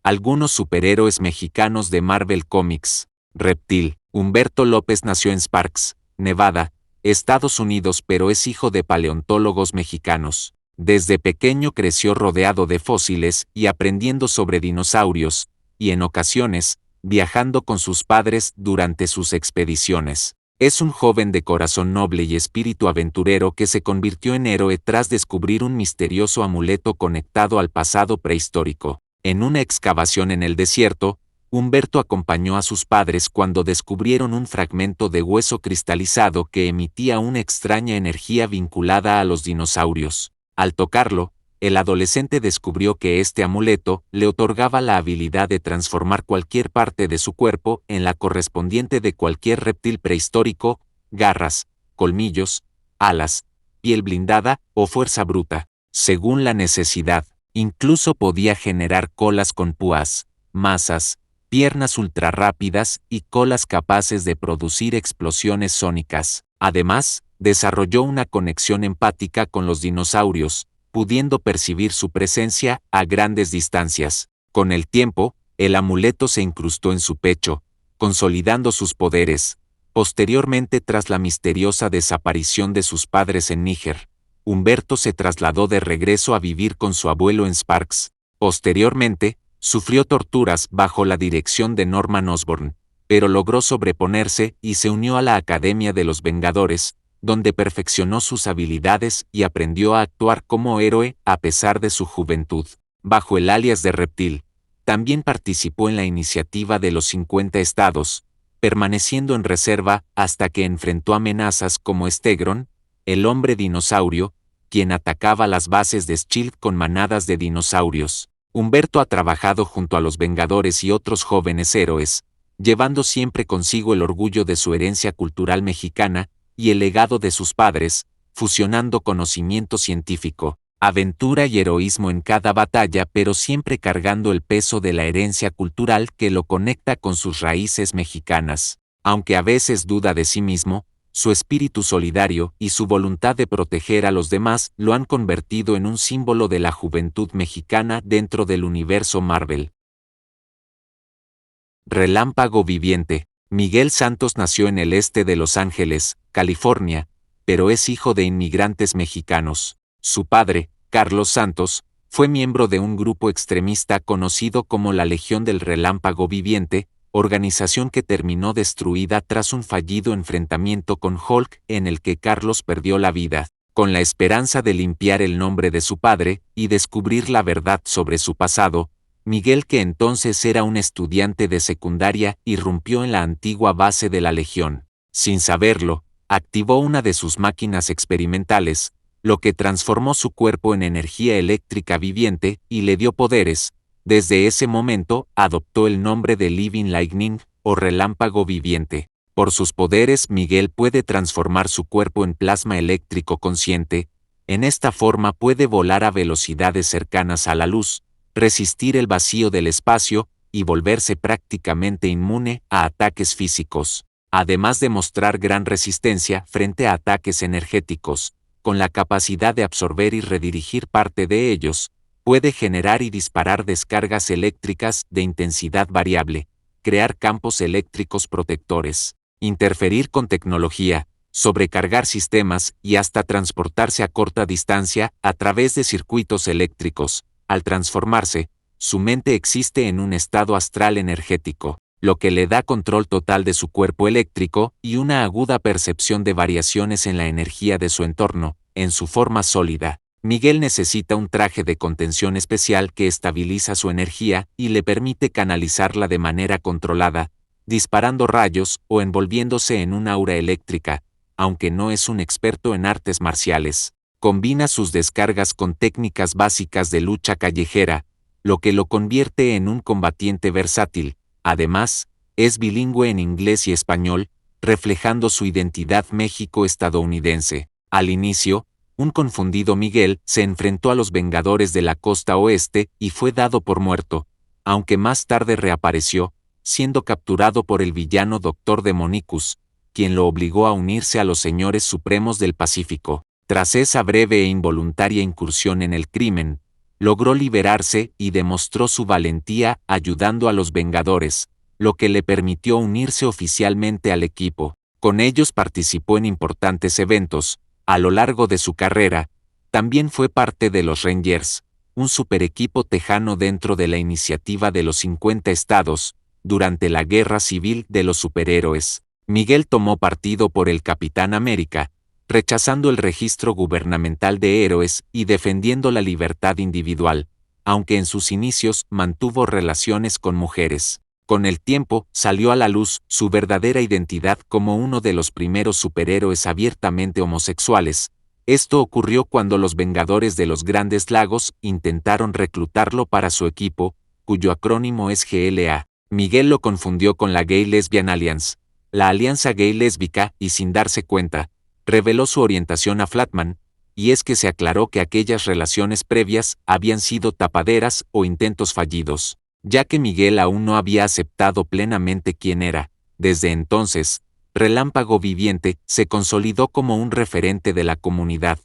Algunos superhéroes mexicanos de Marvel Comics. Reptil. Humberto López nació en Sparks, Nevada, Estados Unidos, pero es hijo de paleontólogos mexicanos. Desde pequeño creció rodeado de fósiles y aprendiendo sobre dinosaurios, y en ocasiones, viajando con sus padres durante sus expediciones. Es un joven de corazón noble y espíritu aventurero que se convirtió en héroe tras descubrir un misterioso amuleto conectado al pasado prehistórico. En una excavación en el desierto, Humberto acompañó a sus padres cuando descubrieron un fragmento de hueso cristalizado que emitía una extraña energía vinculada a los dinosaurios. Al tocarlo, el adolescente descubrió que este amuleto le otorgaba la habilidad de transformar cualquier parte de su cuerpo en la correspondiente de cualquier reptil prehistórico: garras, colmillos, alas, piel blindada o fuerza bruta, según la necesidad. Incluso podía generar colas con púas, masas, piernas ultrarrápidas y colas capaces de producir explosiones sónicas. Además, desarrolló una conexión empática con los dinosaurios, pudiendo percibir su presencia a grandes distancias. Con el tiempo, el amuleto se incrustó en su pecho, consolidando sus poderes. Posteriormente, tras la misteriosa desaparición de sus padres en Níger, Humberto se trasladó de regreso a vivir con su abuelo en Sparks. Posteriormente, sufrió torturas bajo la dirección de Norman Osborn, pero logró sobreponerse y se unió a la Academia de los Vengadores, donde perfeccionó sus habilidades y aprendió a actuar como héroe a pesar de su juventud. Bajo el alias de Reptil, también participó en la iniciativa de los 50 estados, permaneciendo en reserva hasta que enfrentó amenazas como Stegron, el hombre dinosaurio, quien atacaba las bases de S.H.I.E.L.D. con manadas de dinosaurios. Humberto ha trabajado junto a los Vengadores y otros jóvenes héroes, llevando siempre consigo el orgullo de su herencia cultural mexicana y el legado de sus padres, fusionando conocimiento científico, aventura y heroísmo en cada batalla, pero siempre cargando el peso de la herencia cultural que lo conecta con sus raíces mexicanas. Aunque a veces duda de sí mismo, su espíritu solidario y su voluntad de proteger a los demás lo han convertido en un símbolo de la juventud mexicana dentro del universo Marvel. Relámpago viviente. Miguel Santos nació en el este de Los Ángeles, California, pero es hijo de inmigrantes mexicanos. Su padre, Carlos Santos, fue miembro de un grupo extremista conocido como la Legión del Relámpago Viviente, organización que terminó destruida tras un fallido enfrentamiento con Hulk en el que Carlos perdió la vida. Con la esperanza de limpiar el nombre de su padre y descubrir la verdad sobre su pasado, Miguel, que entonces era un estudiante de secundaria, irrumpió en la antigua base de la Legión. Sin saberlo, activó una de sus máquinas experimentales, lo que transformó su cuerpo en energía eléctrica viviente y le dio poderes. Desde ese momento, adoptó el nombre de Living Lightning, o relámpago viviente. Por sus poderes, Miguel puede transformar su cuerpo en plasma eléctrico consciente. En esta forma puede volar a velocidades cercanas a la luz, resistir el vacío del espacio y volverse prácticamente inmune a ataques físicos. Además de mostrar gran resistencia frente a ataques energéticos, con la capacidad de absorber y redirigir parte de ellos, puede generar y disparar descargas eléctricas de intensidad variable, crear campos eléctricos protectores, interferir con tecnología, sobrecargar sistemas y hasta transportarse a corta distancia a través de circuitos eléctricos. Al transformarse, su mente existe en un estado astral energético, lo que le da control total de su cuerpo eléctrico y una aguda percepción de variaciones en la energía de su entorno, en su forma sólida. Miguel necesita un traje de contención especial que estabiliza su energía y le permite canalizarla de manera controlada, disparando rayos o envolviéndose en un aura eléctrica. Aunque no es un experto en artes marciales, combina sus descargas con técnicas básicas de lucha callejera, lo que lo convierte en un combatiente versátil. Además, es bilingüe en inglés y español, reflejando su identidad México-estadounidense. Al inicio, un confundido Miguel se enfrentó a los Vengadores de la Costa Oeste y fue dado por muerto, aunque más tarde reapareció, siendo capturado por el villano Dr. Demonicus, quien lo obligó a unirse a los Señores Supremos del Pacífico. Tras esa breve e involuntaria incursión en el crimen, logró liberarse y demostró su valentía ayudando a los Vengadores, lo que le permitió unirse oficialmente al equipo. Con ellos participó en importantes eventos. A lo largo de su carrera, también fue parte de los Rangers, un super equipo tejano dentro de la iniciativa de los 50 estados. Durante la Guerra Civil de los Superhéroes, Miguel tomó partido por el Capitán América, rechazando el registro gubernamental de héroes y defendiendo la libertad individual, aunque en sus inicios mantuvo relaciones con mujeres. Con el tiempo, salió a la luz su verdadera identidad como uno de los primeros superhéroes abiertamente homosexuales. Esto ocurrió cuando los Vengadores de los Grandes Lagos intentaron reclutarlo para su equipo, cuyo acrónimo es GLA. Miguel lo confundió con la Gay Lesbian Alliance, la alianza gay lésbica, y sin darse cuenta, reveló su orientación a Flatman, y es que se aclaró que aquellas relaciones previas habían sido tapaderas o intentos fallidos, ya que Miguel aún no había aceptado plenamente quién era. Desde entonces, Relámpago Viviente se consolidó como un referente de la comunidad.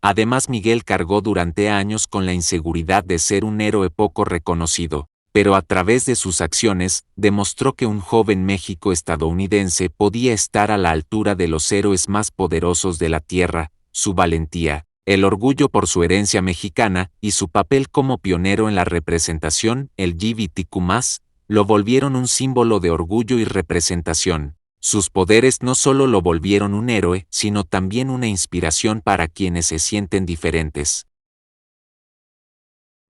Además, Miguel cargó durante años con la inseguridad de ser un héroe poco reconocido, pero a través de sus acciones demostró que un joven México estadounidense podía estar a la altura de los héroes más poderosos de la Tierra. Su valentía, el orgullo por su herencia mexicana y su papel como pionero en la representación LGBTQ+, lo volvieron un símbolo de orgullo y representación. Sus poderes no solo lo volvieron un héroe, sino también una inspiración para quienes se sienten diferentes.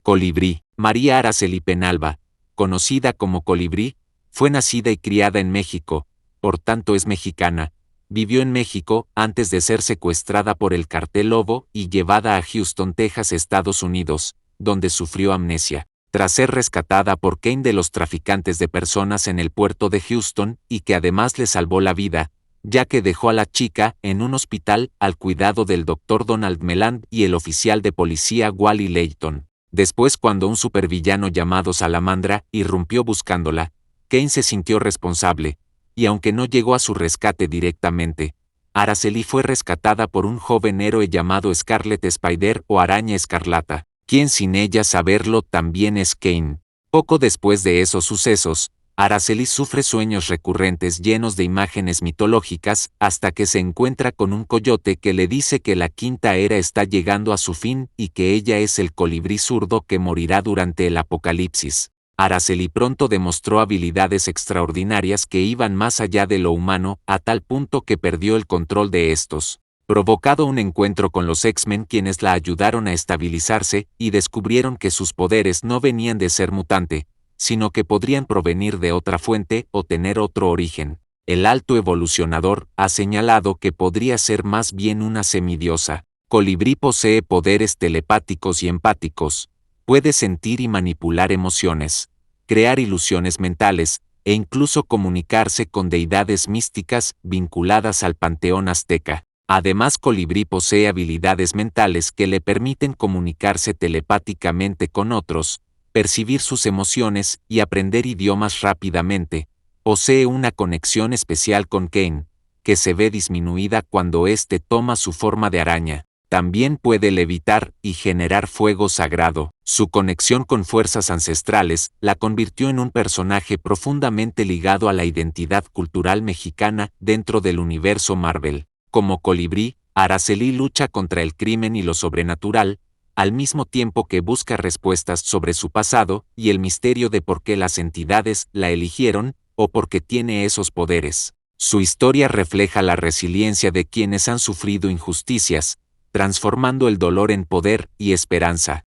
Colibrí. María Araceli Penalba, conocida como Colibrí, fue nacida y criada en México, por tanto es mexicana. Vivió en México antes de ser secuestrada por el Cartel Lobo y llevada a Houston, Texas, Estados Unidos, donde sufrió amnesia, tras ser rescatada por Kane de los traficantes de personas en el puerto de Houston, y que además le salvó la vida, ya que dejó a la chica en un hospital al cuidado del Dr. Donald Meland y el oficial de policía Wally Layton. Después, cuando un supervillano llamado Salamandra irrumpió buscándola, Kane se sintió responsable, y aunque no llegó a su rescate directamente, Araceli fue rescatada por un joven héroe llamado Scarlet Spider o Araña Escarlata, quien sin ella saberlo también es Kane. Poco después de esos sucesos, Araceli sufre sueños recurrentes llenos de imágenes mitológicas hasta que se encuentra con un coyote que le dice que la quinta era está llegando a su fin y que ella es el colibrí zurdo que morirá durante el apocalipsis. Araceli pronto demostró habilidades extraordinarias que iban más allá de lo humano, a tal punto que perdió el control de estos, provocado un encuentro con los X-Men, quienes la ayudaron a estabilizarse y descubrieron que sus poderes no venían de ser mutante, sino que podrían provenir de otra fuente o tener otro origen. El alto evolucionador ha señalado que podría ser más bien una semidiosa. Colibrí posee poderes telepáticos y empáticos, puede sentir y manipular emociones, crear ilusiones mentales, e incluso comunicarse con deidades místicas vinculadas al panteón azteca. Además, Colibrí posee habilidades mentales que le permiten comunicarse telepáticamente con otros, percibir sus emociones y aprender idiomas rápidamente. Posee una conexión especial con Kane, que se ve disminuida cuando éste toma su forma de araña. También puede levitar y generar fuego sagrado. Su conexión con fuerzas ancestrales la convirtió en un personaje profundamente ligado a la identidad cultural mexicana dentro del universo Marvel. Como Colibrí, Araceli lucha contra el crimen y lo sobrenatural, al mismo tiempo que busca respuestas sobre su pasado y el misterio de por qué las entidades la eligieron o por qué tiene esos poderes. Su historia refleja la resiliencia de quienes han sufrido injusticias, transformando el dolor en poder y esperanza.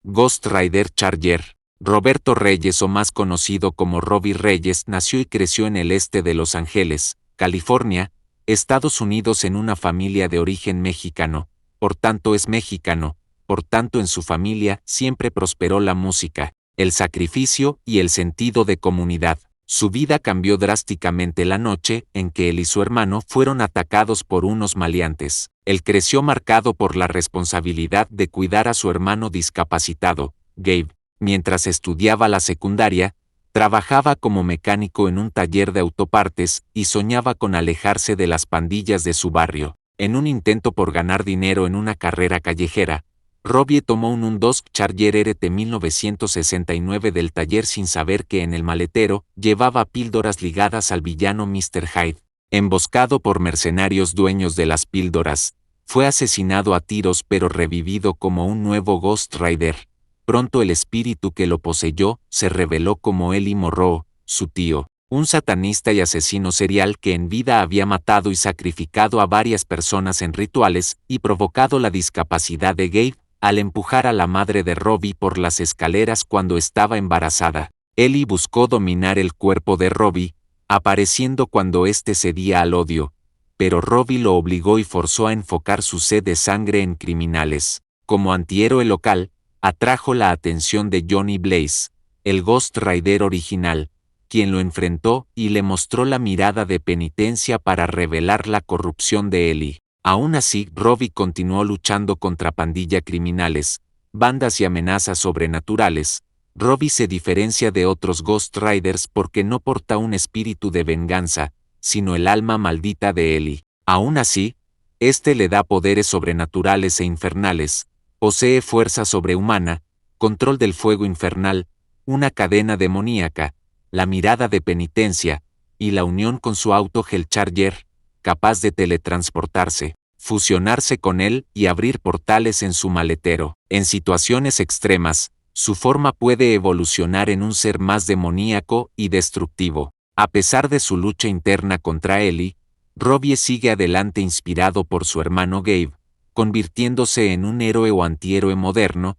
Ghost Rider Charger. Roberto Reyes, o más conocido como Robbie Reyes, nació y creció en el este de Los Ángeles, California, Estados Unidos, en una familia de origen mexicano. Por tanto es mexicano, por tanto en su familia siempre prosperó la música, el sacrificio y el sentido de comunidad. Su vida cambió drásticamente la noche en que él y su hermano fueron atacados por unos maleantes. Él creció marcado por la responsabilidad de cuidar a su hermano discapacitado, Gabe. Mientras estudiaba la secundaria, trabajaba como mecánico en un taller de autopartes y soñaba con alejarse de las pandillas de su barrio. En un intento por ganar dinero en una carrera callejera, Robbie tomó un Dodge Charger RT 1969 del taller sin saber que en el maletero llevaba píldoras ligadas al villano Mr. Hyde. Emboscado por mercenarios dueños de las píldoras, fue asesinado a tiros pero revivido como un nuevo Ghost Rider. Pronto el espíritu que lo poseyó se reveló como Eli Morrow, su tío, un satanista y asesino serial que en vida había matado y sacrificado a varias personas en rituales y provocado la discapacidad de Gabe al empujar a la madre de Robbie por las escaleras cuando estaba embarazada. Eli buscó dominar el cuerpo de Robbie, apareciendo cuando éste cedía al odio, pero Robbie lo obligó y forzó a enfocar su sed de sangre en criminales. Como antihéroe local, atrajo la atención de Johnny Blaze, el Ghost Rider original, quien lo enfrentó y le mostró la mirada de penitencia para revelar la corrupción de Eli. Aún así, Robbie continuó luchando contra pandillas criminales, bandas y amenazas sobrenaturales. Robbie se diferencia de otros Ghost Riders porque no porta un espíritu de venganza, sino el alma maldita de Eli. Aún así, este le da poderes sobrenaturales e infernales, posee fuerza sobrehumana, control del fuego infernal, una cadena demoníaca, la mirada de penitencia, y la unión con su auto Hellcharger, capaz de teletransportarse, fusionarse con él y abrir portales en su maletero. En situaciones extremas, su forma puede evolucionar en un ser más demoníaco y destructivo. A pesar de su lucha interna contra Eli, Robbie sigue adelante inspirado por su hermano Gabe, convirtiéndose en un héroe o antihéroe moderno,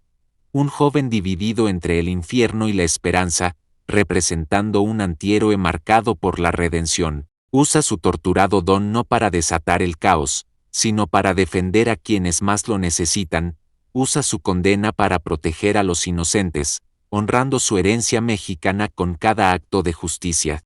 un joven dividido entre el infierno y la esperanza, representando un antihéroe marcado por la redención. Usa su torturado don no para desatar el caos, sino para defender a quienes más lo necesitan. Usa su condena para proteger a los inocentes, honrando su herencia mexicana con cada acto de justicia.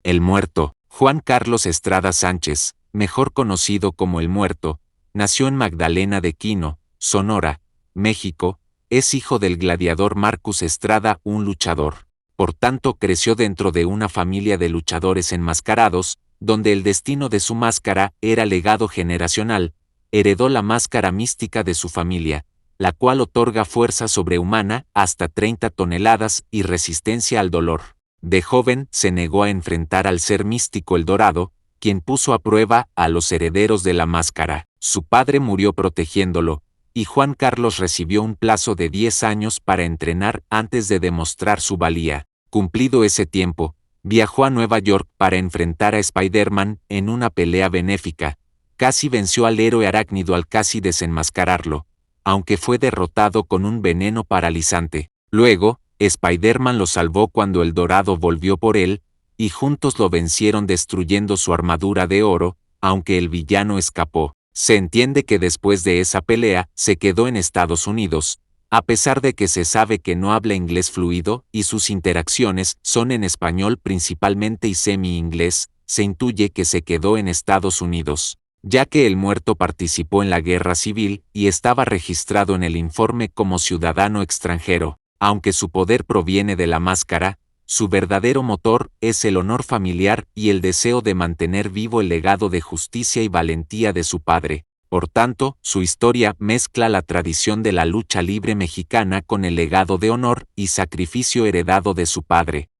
El Muerto. Juan Carlos Estrada Sánchez, mejor conocido como El Muerto, nació en Magdalena de Quino, Sonora, México. Es hijo del gladiador Marcus Estrada, un luchador. Por tanto, creció dentro de una familia de luchadores enmascarados, donde el destino de su máscara era legado generacional. Heredó la máscara mística de su familia, la cual otorga fuerza sobrehumana hasta 30 toneladas y resistencia al dolor. De joven se negó a enfrentar al ser místico El Dorado, quien puso a prueba a los herederos de la máscara. Su padre murió protegiéndolo, y Juan Carlos recibió un plazo de 10 años para entrenar antes de demostrar su valía. Cumplido ese tiempo, viajó a Nueva York para enfrentar a Spider-Man en una pelea benéfica. Casi venció al héroe arácnido al casi desenmascararlo, aunque fue derrotado con un veneno paralizante. Luego, Spider-Man lo salvó cuando El Dorado volvió por él, y juntos lo vencieron destruyendo su armadura de oro, aunque el villano escapó. Se entiende que después de esa pelea se quedó en Estados Unidos, a pesar de que se sabe que no habla inglés fluido y sus interacciones son en español principalmente y semi-inglés, se intuye que se quedó en Estados Unidos, ya que El Muerto participó en la guerra civil y estaba registrado en el informe como ciudadano extranjero. Aunque su poder proviene de la máscara, su verdadero motor es el honor familiar y el deseo de mantener vivo el legado de justicia y valentía de su padre. Por tanto, su historia mezcla la tradición de la lucha libre mexicana con el legado de honor y sacrificio heredado de su padre.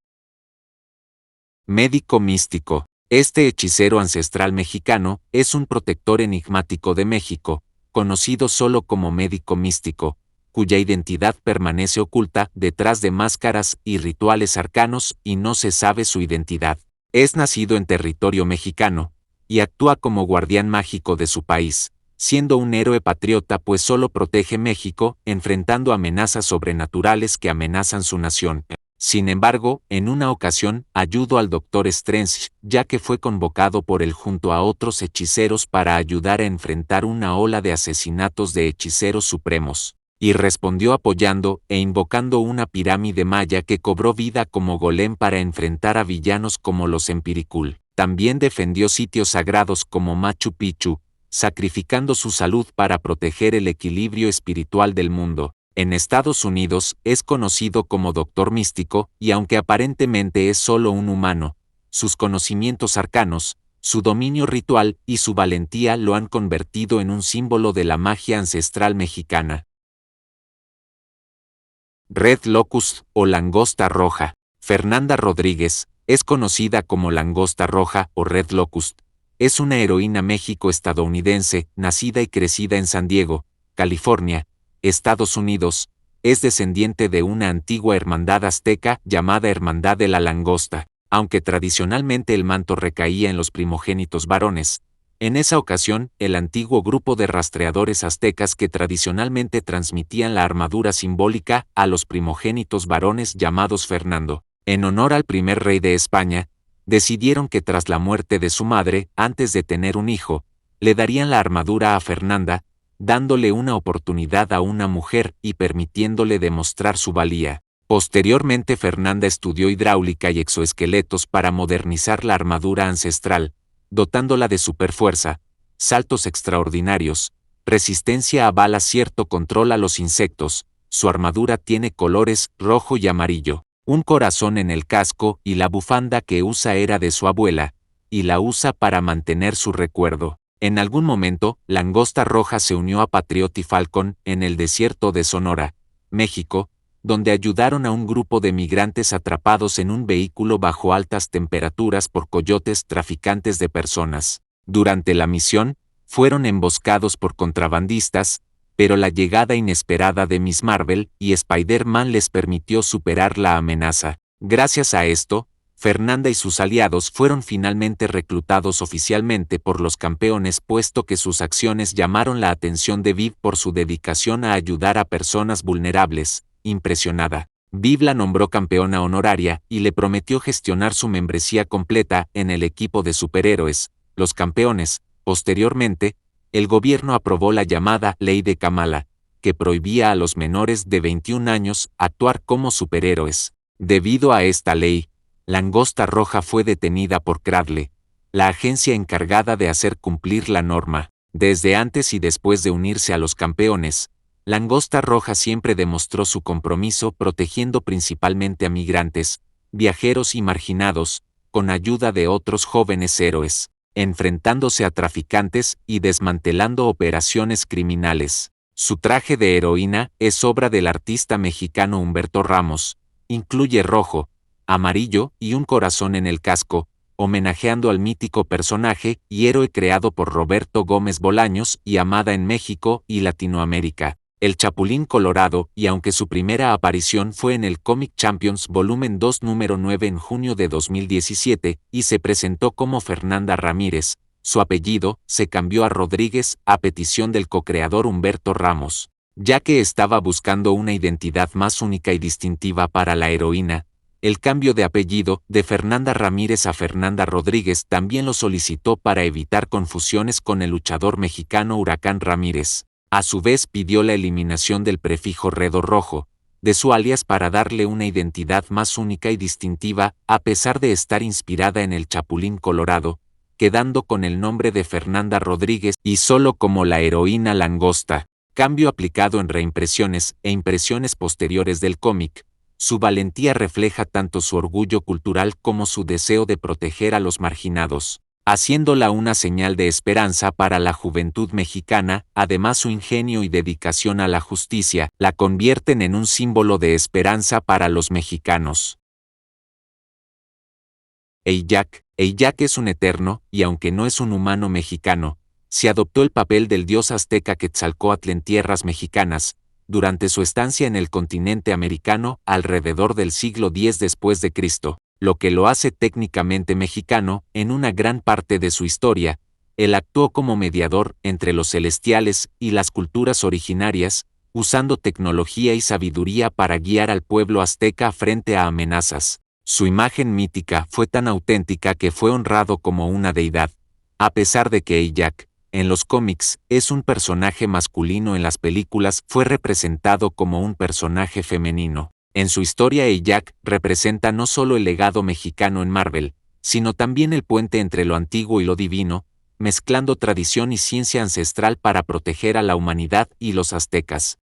Médico místico. Este hechicero ancestral mexicano es un protector enigmático de México, conocido solo como médico místico, cuya identidad permanece oculta detrás de máscaras y rituales arcanos y no se sabe su identidad. Es nacido en territorio mexicano, y actúa como guardián mágico de su país, siendo un héroe patriota pues solo protege México, enfrentando amenazas sobrenaturales que amenazan su nación. Sin embargo, en una ocasión ayudó al Dr. Strange, ya que fue convocado por él junto a otros hechiceros para ayudar a enfrentar una ola de asesinatos de hechiceros supremos, y respondió apoyando e invocando una pirámide maya que cobró vida como golem para enfrentar a villanos como los Empiricul. También defendió sitios sagrados como Machu Picchu, sacrificando su salud para proteger el equilibrio espiritual del mundo. En Estados Unidos es conocido como Doctor Místico y aunque aparentemente es solo un humano, sus conocimientos arcanos, Su dominio ritual y su valentía lo han convertido en un símbolo de la magia ancestral mexicana. Red Locust o langosta roja. Fernanda Rodríguez, es conocida como langosta roja o Red Locust. Es una heroína méxico-estadounidense, nacida y crecida en San Diego, California, Estados Unidos. Es descendiente de una antigua hermandad azteca llamada Hermandad de la Langosta. Aunque tradicionalmente el manto recaía en los primogénitos varones, en esa ocasión, el antiguo grupo de rastreadores aztecas que tradicionalmente transmitían la armadura simbólica a los primogénitos varones llamados Fernando, en honor al primer rey de España, decidieron que tras la muerte de su madre, antes de tener un hijo, le darían la armadura a Fernanda, dándole una oportunidad a una mujer y permitiéndole demostrar su valía. Posteriormente Fernanda estudió hidráulica y exoesqueletos para modernizar la armadura ancestral, dotándola de superfuerza, saltos extraordinarios, resistencia a balas, cierto control a los insectos. Su armadura tiene colores rojo y amarillo, un corazón en el casco y la bufanda que usa era de su abuela, y la usa para mantener su recuerdo. En algún momento, Langosta Roja se unió a Patriot y Falcon en el desierto de Sonora, México, donde ayudaron a un grupo de migrantes atrapados en un vehículo bajo altas temperaturas por coyotes traficantes de personas. Durante la misión, fueron emboscados por contrabandistas, pero la llegada inesperada de Miss Marvel y Spider-Man les permitió superar la amenaza. Gracias a esto, Fernanda y sus aliados fueron finalmente reclutados oficialmente por los campeones, puesto que sus acciones llamaron la atención de Viv por su dedicación a ayudar a personas vulnerables. Impresionada, Viv la nombró campeona honoraria y le prometió gestionar su membresía completa en el equipo de superhéroes, los campeones. Posteriormente, el gobierno aprobó la llamada Ley de Kamala, que prohibía a los menores de 21 años actuar como superhéroes. Debido a esta ley, Langosta Roja fue detenida por Cradle, la agencia encargada de hacer cumplir la norma. Desde antes y después de unirse a los campeones, Langosta Roja siempre demostró su compromiso protegiendo principalmente a migrantes, viajeros y marginados, con ayuda de otros jóvenes héroes, enfrentándose a traficantes y desmantelando operaciones criminales. Su traje de heroína es obra del artista mexicano Humberto Ramos, incluye rojo, amarillo y un corazón en el casco, homenajeando al mítico personaje y héroe creado por Roberto Gómez Bolaños y amada en México y Latinoamérica. El Chapulín Colorado, y aunque su primera aparición fue en el Comic Champions Volumen 2 número 9 en junio de 2017, y se presentó como Fernanda Ramírez, su apellido se cambió a Rodríguez a petición del co-creador Humberto Ramos, ya que estaba buscando una identidad más única y distintiva para la heroína. El cambio de apellido de Fernanda Ramírez a Fernanda Rodríguez también lo solicitó para evitar confusiones con el luchador mexicano Huracán Ramírez. A su vez pidió la eliminación del prefijo Redo Rojo, de su alias para darle una identidad más única y distintiva, a pesar de estar inspirada en el Chapulín Colorado, quedando con el nombre de Fernanda Rodríguez y solo como la heroína Langosta. Cambio aplicado en reimpresiones e impresiones posteriores del cómic. Su valentía refleja tanto su orgullo cultural como su deseo de proteger a los marginados, haciéndola una señal de esperanza para la juventud mexicana. Además, su ingenio y dedicación a la justicia la convierten en un símbolo de esperanza para los mexicanos. Eyac es un eterno, y aunque no es un humano mexicano, se adoptó el papel del dios azteca Quetzalcóatl en tierras mexicanas, durante su estancia en el continente americano alrededor del siglo X después de Cristo. Lo que lo hace técnicamente mexicano. En una gran parte de su historia, él actuó como mediador entre los celestiales y las culturas originarias, usando tecnología y sabiduría para guiar al pueblo azteca frente a amenazas. Su imagen mítica fue tan auténtica que fue honrado como una deidad. A pesar de que Eyac, en los cómics, es un personaje masculino, en las películas fue representado como un personaje femenino. En su historia, Eyac representa no solo el legado mexicano en Marvel, sino también el puente entre lo antiguo y lo divino, mezclando tradición y ciencia ancestral para proteger a la humanidad y los aztecas.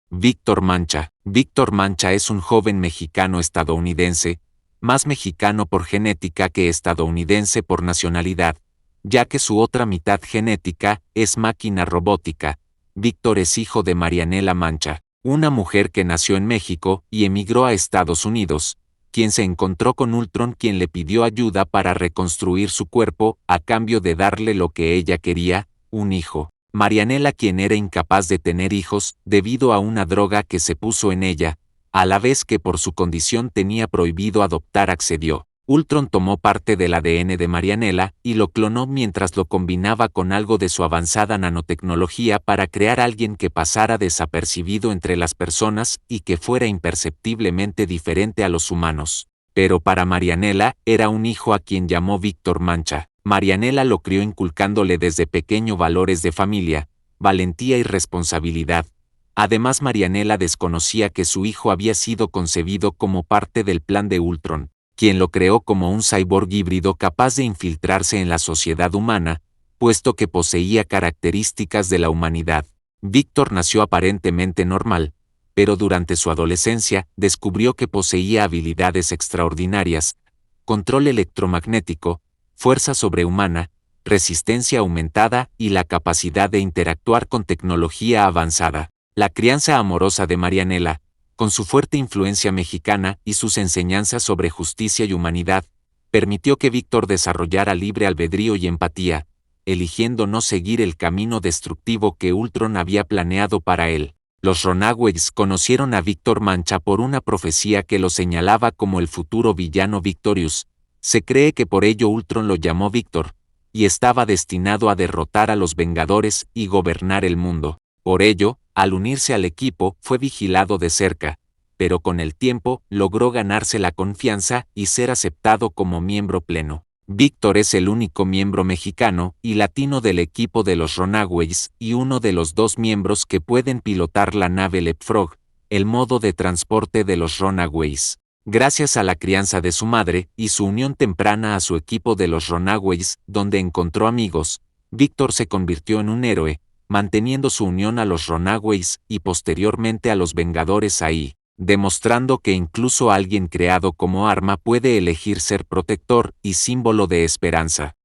Víctor Mancha. Víctor Mancha es un joven mexicano estadounidense, más mexicano por genética que estadounidense por nacionalidad, ya que su otra mitad genética es máquina robótica. Víctor es hijo de Marianela Mancha, una mujer que nació en México y emigró a Estados Unidos, quien se encontró con Ultron, quien le pidió ayuda para reconstruir su cuerpo a cambio de darle lo que ella quería, un hijo. Marianela, quien era incapaz de tener hijos debido a una droga que se puso en ella, a la vez que por su condición tenía prohibido adoptar, accedió. Ultron tomó parte del ADN de Marianela y lo clonó mientras lo combinaba con algo de su avanzada nanotecnología para crear a alguien que pasara desapercibido entre las personas y que fuera imperceptiblemente diferente a los humanos. Pero para Marianela era un hijo a quien llamó Víctor Mancha. Marianela lo crió inculcándole desde pequeño valores de familia, valentía y responsabilidad. Además, Marianela desconocía que su hijo había sido concebido como parte del plan de Ultron, quien lo creó como un cyborg híbrido capaz de infiltrarse en la sociedad humana, puesto que poseía características de la humanidad. Víctor nació aparentemente normal, pero durante su adolescencia descubrió que poseía habilidades extraordinarias: control electromagnético, fuerza sobrehumana, resistencia aumentada y la capacidad de interactuar con tecnología avanzada. La crianza amorosa de Marianela, con su fuerte influencia mexicana y sus enseñanzas sobre justicia y humanidad, permitió que Víctor desarrollara libre albedrío y empatía, eligiendo no seguir el camino destructivo que Ultron había planeado para él. Los Runaways conocieron a Víctor Mancha por una profecía que lo señalaba como el futuro villano Victorious. Se cree que por ello Ultron lo llamó Víctor, y estaba destinado a derrotar a los Vengadores y gobernar el mundo. Por ello, al unirse al equipo, fue vigilado de cerca, pero con el tiempo logró ganarse la confianza y ser aceptado como miembro pleno. Víctor es el único miembro mexicano y latino del equipo de los Runaways y uno de los 2 miembros que pueden pilotar la nave Leapfrog, el modo de transporte de los Runaways. Gracias a la crianza de su madre y su unión temprana a su equipo de los Runaways, donde encontró amigos, Víctor se convirtió en un héroe, manteniendo su unión a los Runaways y posteriormente a los Vengadores ahí, demostrando que incluso alguien creado como arma puede elegir ser protector y símbolo de esperanza.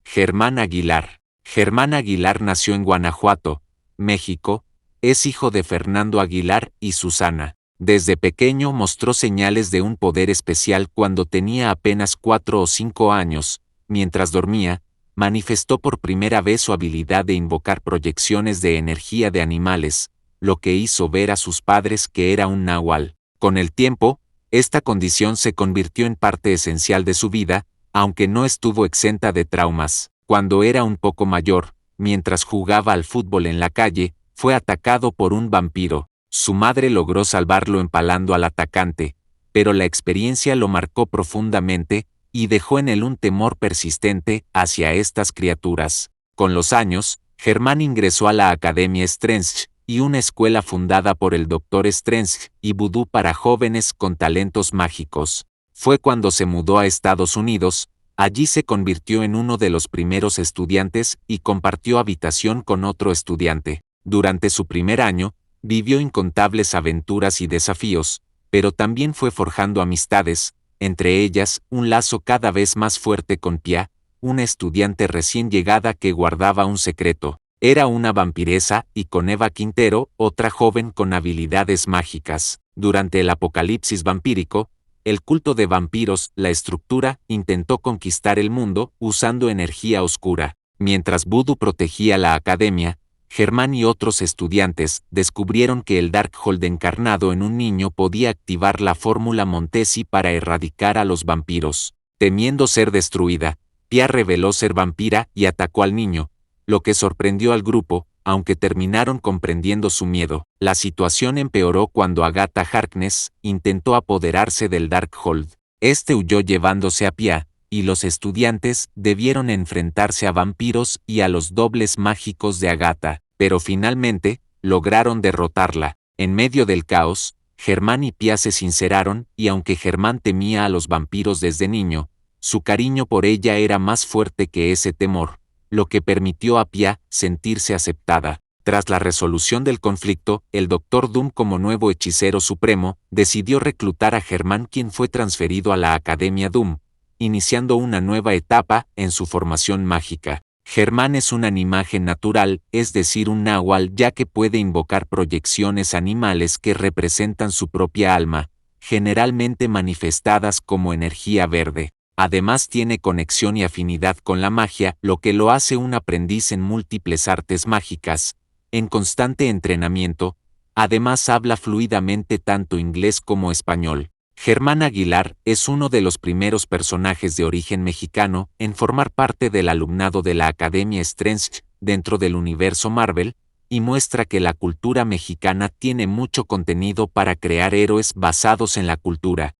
Germán Aguilar. Germán Aguilar nació en Guanajuato, México. Es hijo de Fernando Aguilar y Susana. Desde pequeño mostró señales de un poder especial cuando tenía apenas 4 o 5 años. Mientras dormía, manifestó por primera vez su habilidad de invocar proyecciones de energía de animales, lo que hizo ver a sus padres que era un nahual. Con el tiempo, esta condición se convirtió en parte esencial de su vida, aunque no estuvo exenta de traumas. Cuando era un poco mayor, mientras jugaba al fútbol en la calle, fue atacado por un vampiro. Su madre logró salvarlo empalando al atacante, pero la experiencia lo marcó profundamente y dejó en él un temor persistente hacia estas criaturas. Con los años, Germán ingresó a la Academia Strange, y una escuela fundada por el Dr. Strange y vudú para jóvenes con talentos mágicos. Fue cuando se mudó a Estados Unidos. Allí se convirtió en uno de los primeros estudiantes y compartió habitación con otro estudiante. Durante su primer año, vivió incontables aventuras y desafíos, pero también fue forjando amistades, entre ellas un lazo cada vez más fuerte con Pia, una estudiante recién llegada que guardaba un secreto. Era una vampiresa, y con Eva Quintero, otra joven con habilidades mágicas. Durante el apocalipsis vampírico, el culto de vampiros, la estructura, intentó conquistar el mundo usando energía oscura. Mientras Voodoo protegía la academia, Germán y otros estudiantes descubrieron que el Darkhold encarnado en un niño podía activar la fórmula Montesi para erradicar a los vampiros. Temiendo ser destruida, Pia reveló ser vampira y atacó al niño, lo que sorprendió al grupo, aunque terminaron comprendiendo su miedo. La situación empeoró cuando Agatha Harkness intentó apoderarse del Darkhold. Este huyó llevándose a Pia, y los estudiantes debieron enfrentarse a vampiros y a los dobles mágicos de Agatha, pero finalmente lograron derrotarla. En medio del caos, Germán y Pia se sinceraron, y aunque Germán temía a los vampiros desde niño, su cariño por ella era más fuerte que ese temor, lo que permitió a Pia sentirse aceptada. Tras la resolución del conflicto, el Dr. Doom, como nuevo hechicero supremo, decidió reclutar a Germán, quien fue transferido a la Academia Doom, iniciando una nueva etapa en su formación mágica. Germán es un animaje natural, es decir, un náhuatl, ya que puede invocar proyecciones animales que representan su propia alma, generalmente manifestadas como energía verde. Además tiene conexión y afinidad con la magia, lo que lo hace un aprendiz en múltiples artes mágicas, en constante entrenamiento. Además habla fluidamente tanto inglés como español. Germán Aguilar es uno de los primeros personajes de origen mexicano en formar parte del alumnado de la Academia Strange dentro del universo Marvel, y muestra que la cultura mexicana tiene mucho contenido para crear héroes basados en la cultura.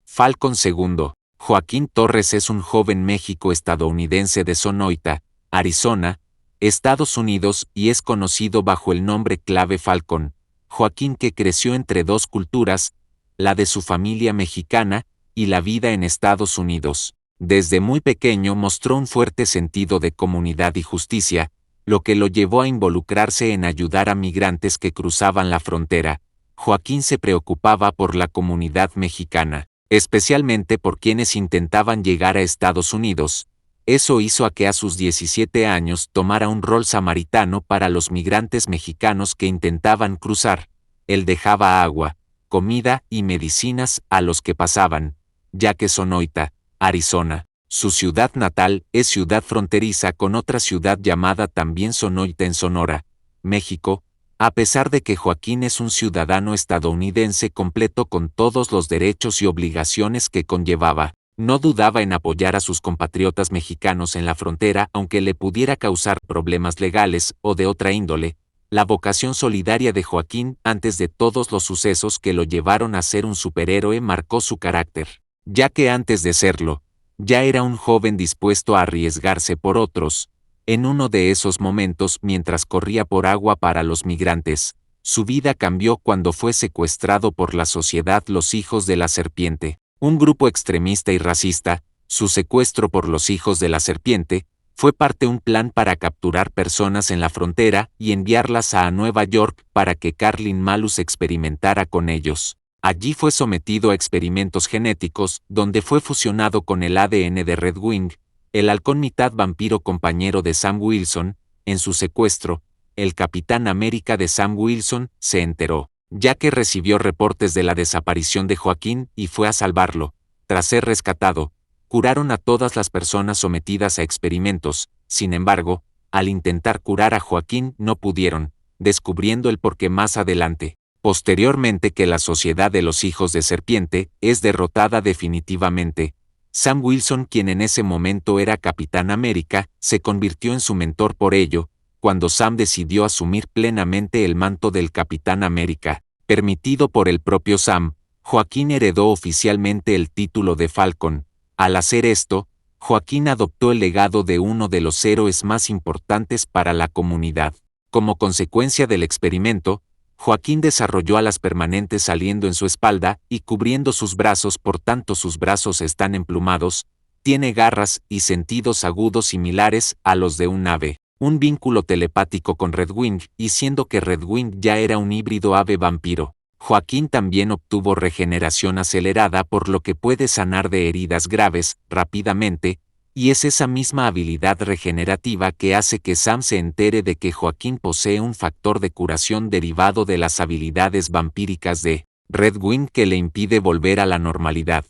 Falcon II. Joaquín Torres es un joven México-estadounidense de Sonoita, Arizona, Estados Unidos, y es conocido bajo el nombre clave Falcon. Joaquín, que creció entre dos culturas, la de su familia mexicana y la vida en Estados Unidos. Desde muy pequeño mostró un fuerte sentido de comunidad y justicia, lo que lo llevó a involucrarse en ayudar a migrantes que cruzaban la frontera. Joaquín se preocupaba por la comunidad mexicana, especialmente por quienes intentaban llegar a Estados Unidos. Eso hizo a que a sus 17 años tomara un rol samaritano para los migrantes mexicanos que intentaban cruzar. Él dejaba agua, comida y medicinas a los que pasaban, ya que Sonoita, Arizona, su ciudad natal, es ciudad fronteriza con otra ciudad llamada también Sonoita en Sonora, México. A pesar de que Joaquín es un ciudadano estadounidense completo con todos los derechos y obligaciones que conllevaba, no dudaba en apoyar a sus compatriotas mexicanos en la frontera aunque le pudiera causar problemas legales o de otra índole. La vocación solidaria de Joaquín antes de todos los sucesos que lo llevaron a ser un superhéroe marcó su carácter, ya que antes de serlo, ya era un joven dispuesto a arriesgarse por otros. En uno de esos momentos, mientras corría por agua para los migrantes, su vida cambió cuando fue secuestrado por la sociedad Los Hijos de la Serpiente, un grupo extremista y racista. Su secuestro por los Hijos de la Serpiente fue parte de un plan para capturar personas en la frontera y enviarlas a Nueva York para que Carlin Malus experimentara con ellos. Allí fue sometido a experimentos genéticos, donde fue fusionado con el ADN de Redwing, el halcón mitad vampiro compañero de Sam Wilson. En su secuestro, el Capitán América de Sam Wilson se enteró, ya que recibió reportes de la desaparición de Joaquín y fue a salvarlo. Tras ser rescatado, curaron a todas las personas sometidas a experimentos. Sin embargo, al intentar curar a Joaquín no pudieron, descubriendo el porqué más adelante. Posteriormente que la sociedad de los Hijos de Serpiente es derrotada definitivamente, Sam Wilson, quien en ese momento era Capitán América, se convirtió en su mentor. Por ello, cuando Sam decidió asumir plenamente el manto del Capitán América, permitido por el propio Sam, Joaquín heredó oficialmente el título de Falcon. Al hacer esto, Joaquín adoptó el legado de uno de los héroes más importantes para la comunidad. Como consecuencia del experimento, Joaquín desarrolló alas permanentes saliendo en su espalda y cubriendo sus brazos, por tanto sus brazos están emplumados, tiene garras y sentidos agudos similares a los de un ave, un vínculo telepático con Redwing, y siendo que Redwing ya era un híbrido ave vampiro, Joaquín también obtuvo regeneración acelerada, por lo que puede sanar de heridas graves rápidamente, y es esa misma habilidad regenerativa que hace que Sam se entere de que Joaquín posee un factor de curación derivado de las habilidades vampíricas de Redwing que le impide volver a la normalidad.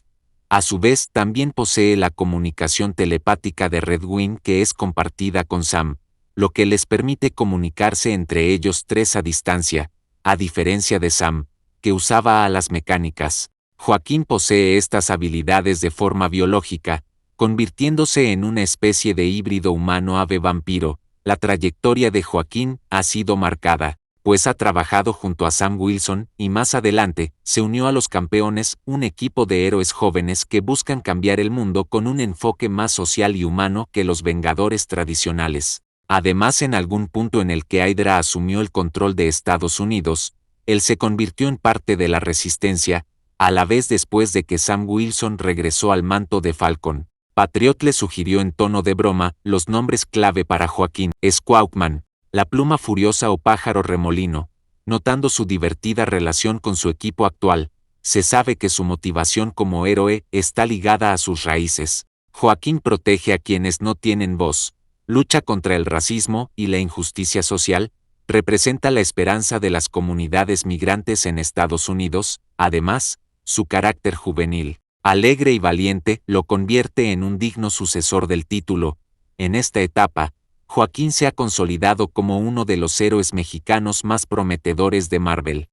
A su vez, también posee la comunicación telepática de Redwing, que es compartida con Sam, lo que les permite comunicarse entre ellos tres a distancia, a diferencia de Sam, que usaba alas mecánicas. Joaquín posee estas habilidades de forma biológica, convirtiéndose en una especie de híbrido humano-ave vampiro. La trayectoria de Joaquín ha sido marcada, pues ha trabajado junto a Sam Wilson y más adelante se unió a los Campeones, un equipo de héroes jóvenes que buscan cambiar el mundo con un enfoque más social y humano que los Vengadores tradicionales. Además, en algún punto en el que Hydra asumió el control de Estados Unidos, él se convirtió en parte de la resistencia, a la vez después de que Sam Wilson regresó al manto de Falcon. Patriot le sugirió en tono de broma los nombres clave para Joaquín: Squawkman, la pluma furiosa o pájaro remolino, notando su divertida relación con su equipo actual, se sabe que su motivación como héroe está ligada a sus raíces. Joaquín protege a quienes no tienen voz, lucha contra el racismo y la injusticia social, representa la esperanza de las comunidades migrantes en Estados Unidos. Además, su carácter juvenil, alegre y valiente lo convierte en un digno sucesor del título. En esta etapa, Joaquín se ha consolidado como uno de los héroes mexicanos más prometedores de Marvel.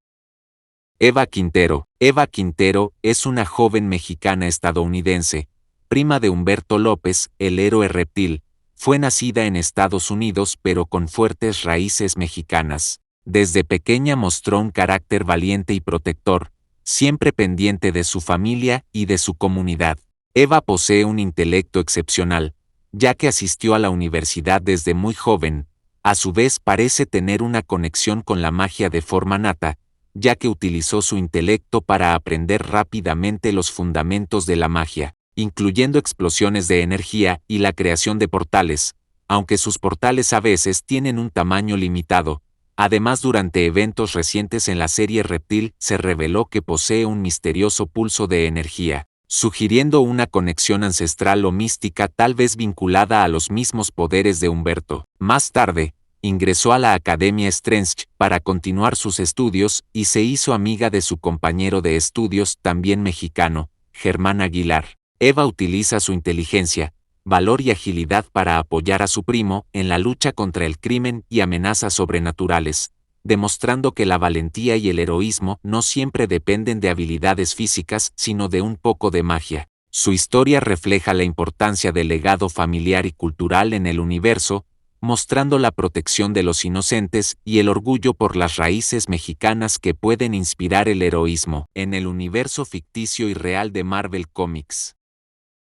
Eva Quintero. Eva Quintero es una joven mexicana estadounidense, prima de Humberto López, el héroe reptil. Fue nacida en Estados Unidos pero con fuertes raíces mexicanas. Desde pequeña mostró un carácter valiente y protector, siempre pendiente de su familia y de su comunidad. Eva posee un intelecto excepcional, ya que asistió a la universidad desde muy joven. A su vez parece tener una conexión con la magia de forma nata, ya que utilizó su intelecto para aprender rápidamente los fundamentos de la magia, incluyendo explosiones de energía y la creación de portales, aunque sus portales a veces tienen un tamaño limitado. Además, durante eventos recientes en la serie Reptil se reveló que posee un misterioso pulso de energía, sugiriendo una conexión ancestral o mística tal vez vinculada a los mismos poderes de Humberto. Más tarde, ingresó a la Academia Strange para continuar sus estudios y se hizo amiga de su compañero de estudios, también mexicano, Germán Aguilar. Eva utiliza su inteligencia, valor y agilidad para apoyar a su primo en la lucha contra el crimen y amenazas sobrenaturales, demostrando que la valentía y el heroísmo no siempre dependen de habilidades físicas, sino de un poco de magia. Su historia refleja la importancia del legado familiar y cultural en el universo, mostrando la protección de los inocentes y el orgullo por las raíces mexicanas que pueden inspirar el heroísmo en el universo ficticio y real de Marvel Comics.